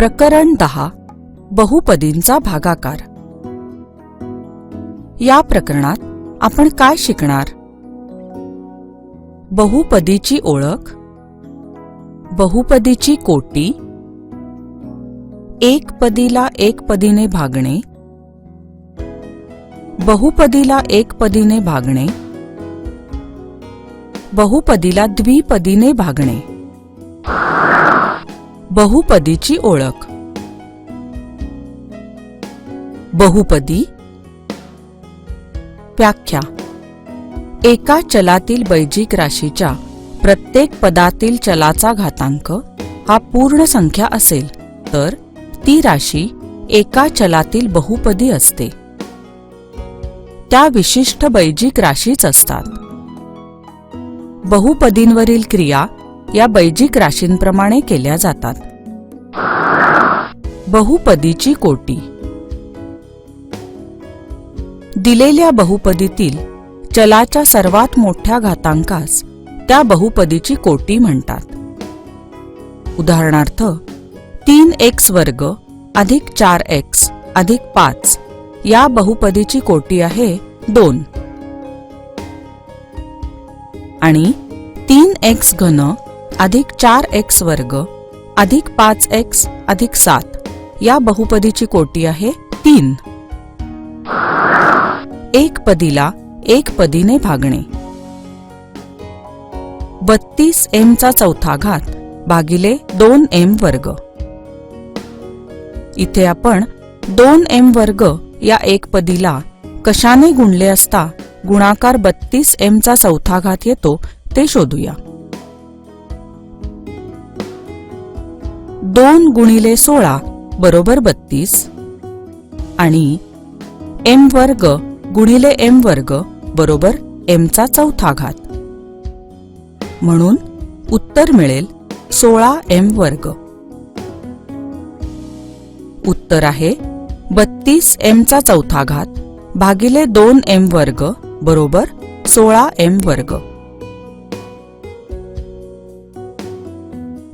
प्रकरण 10 बहुपदींचा भागाकार। या प्रकरणात आपण काय शिकणार? बहुपदीची ओळख, बहुपदीची कोटी, एकपदीला एकपदीने भागणे, बहुपदीला एकपदीने भागणे, बहुपदीला द्विपदीने भागणे। बहुपदीची ओळख। बहुपदी। व्याख्या। एका चलातील बैजिक राशीच्या प्रत्येक पदातील चलाचा घातांक हा पूर्ण संख्या असेल तर ती राशी एका चलातील बहुपदी असते। त्या विशिष्ट बैजिक राशीच असतात। बहुपदींवरील क्रिया या बैजिक राशींप्रमाणे केल्या जातात। बहुपदीची कोटी। दिलेल्या बहुपदीतील चलाच्या सर्वात मोठ्या घातांकास त्या बहुपदीची कोटी म्हणतात। उदाहरणार्थ 3x वर्ग अधिक 4x अधिक 5 या बहुपदीची कोटी आहे 2 आणि 3x घन अधिक 4x वर्ग अधिक 5x अधिक 7 या बहुपदीची कोटी आहे 3। एकपदीला एकपदीने भागणे। 32m चा चौथा घात भागिले 2m वर्ग। इथे आपण 2m वर्ग या एकपदीला कशाने गुणले असता गुणाकार 32m चा चौथा घात येतो ते शोधूया। 2 गुणिले 16 बरोबर 32 आणि m वर्ग गुणिले m वर्ग बरोबर m चा चौथा घात। म्हणून उत्तर मिळेल 16m वर्ग। उत्तर आहे 32m चा चौथा घात भागिले 2m वर्ग बरोबर 16m वर्ग।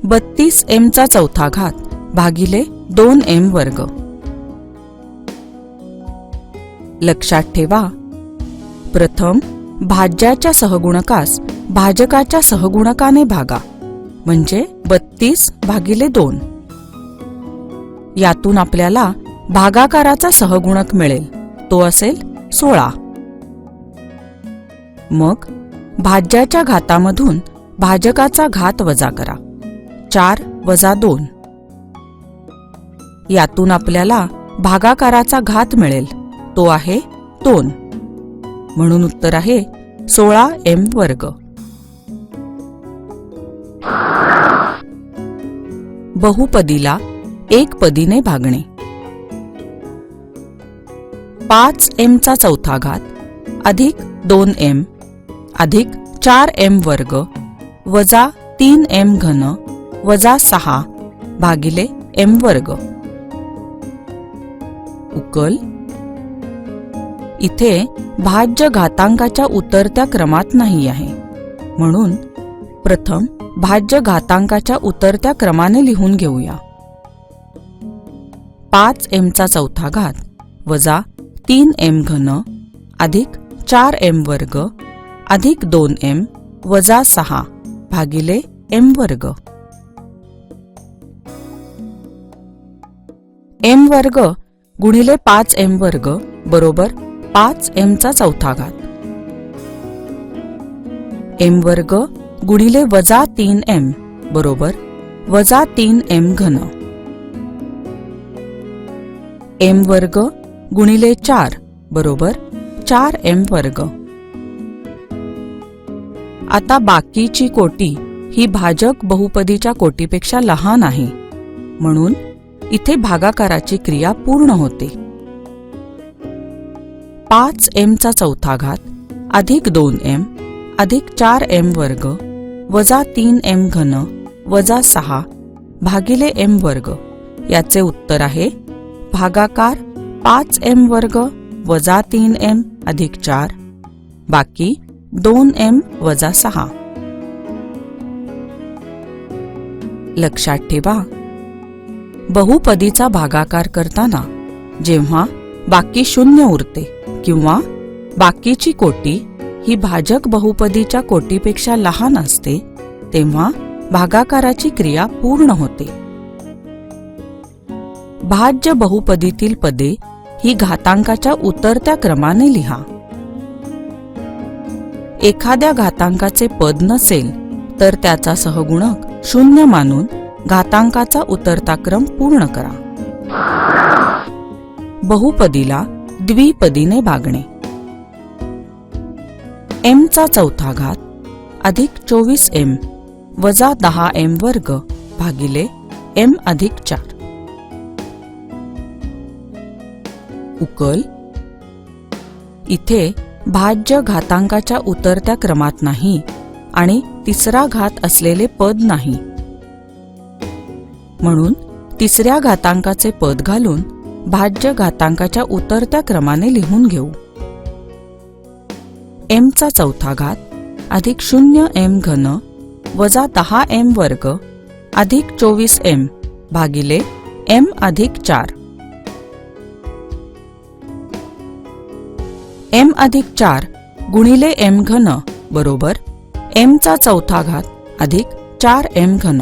32m चा चौथा घात भागिले 2m वर्ग। लक्षात ठेवा, प्रथम भाज्याच्या सहगुणकास भाजकाच्या सहगुणकाने भागा म्हणजे 32 भागिले 2। यातून आपल्याला भागाकाराचा सहगुणक मिळेल, तो असेल 16। मग भाज्याच्या घातामधून भाजकाचा घात वजा करा, 4 वजा 2। यातून आपल्याला भागाकाराचा घात मिळेल, तो आहे 2। म्हणून उत्तर आहे 16m वर्ग। बहुपदीला एकपदीने भागणे। 5m चा चौथा घात अधिक 2m अधिक 4m वर्ग वजा 3m घन वजा 6 भागिले m वर्ग। उकल। इथे भाज्य घातांकाच्या उतरत्या क्रमात नाही आहे, म्हणून प्रथम भाज्य घातांकाच्या उतरत्या क्रमाने लिहून घेऊया। 5m चा चौथा घात वजा 3m घन अधिक 4m वर्ग अधिक 2m वजा 6 भागिले m वर्ग। m वर्ग गुणिले 5m वर्ग बरोबर 5m चा चौथा घात। m वर्ग गुणिले वजा 3m बरोबर वजा 3m घन। m वर्ग गुणिले 4 बरोबर 4m वर्ग। आता बाकीची कोटी ही भाजक बहुपदीच्या कोटीपेक्षा लहान आहे, म्हणून इथे भागाकाराची क्रिया पूर्ण होते। 5m चा चौथा घात अधिक 2m अधिक 4m वर्ग वजा 3m घन वजा 6 भागिले m वर्ग। याचे उत्तर आहे भागाकार 5m वर्ग वजा 3m अधिक 4 बाकी 2m वजा 6। लक्षात ठेवा, बहुपदीचा भागाकार करताना जेव्हा बाकी शून्य उरते किंवा बाकीची कोटी ही भाजक बहुपदीच्या कोटीपेक्षा लहान असते तेव्हा भागाकाराची क्रिया पूर्ण होते. भाज्य बहुपदीतील पदे ही घातांकाच्या उतरत्या क्रमाने लिहा. एखाद्या घातांकाचे पद नसेल तर त्याचा सहगुणक 0 मानून घातांकाचा उतरता क्रम पूर्ण करा. बहुपदीला द्विपदीने भागणे. m चा चौथा घात अधिक 24m वजा 10m वर्ग भागिले m अधिक 4. उकल. इथे भाज्य घातांकाच्या उतरत्या क्रमात नाही आणि तिसरा घात असलेले पद नाही, म्हणून तिसऱ्या घातांकाचे पद घालून भाज्य घातांकाच्या उतरत्या क्रमाने लिहून घेऊ. m चा चौथा घात अधिक 0m घन वजा 10m वर्ग अधिक 24m भागिले m अधिक 4. m अधिक 4 गुणिले m घन बरोबर m चा चौथा घात अधिक 4m घन.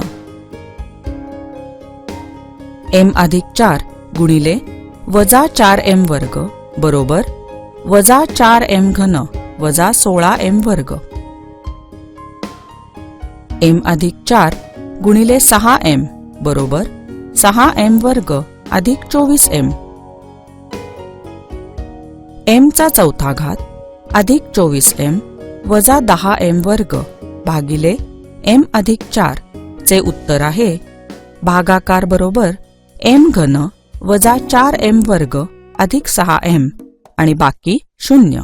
m अधिक 4 गुणिले वजा 4m वर्ग बरोबर वजा 4m घन वजा 16m वर्ग. m अधिक 4 गुणिले 6m बरोबर 6m वर्ग अधिक 24m. m चा चौथा घात अधिक 24m वजा 10m वर्ग भागिले m अधिक 4 चे उत्तर आहे भागाकार बरोबर m घन वजा 4m वर्ग अधिक 6m आणि बाकी 0.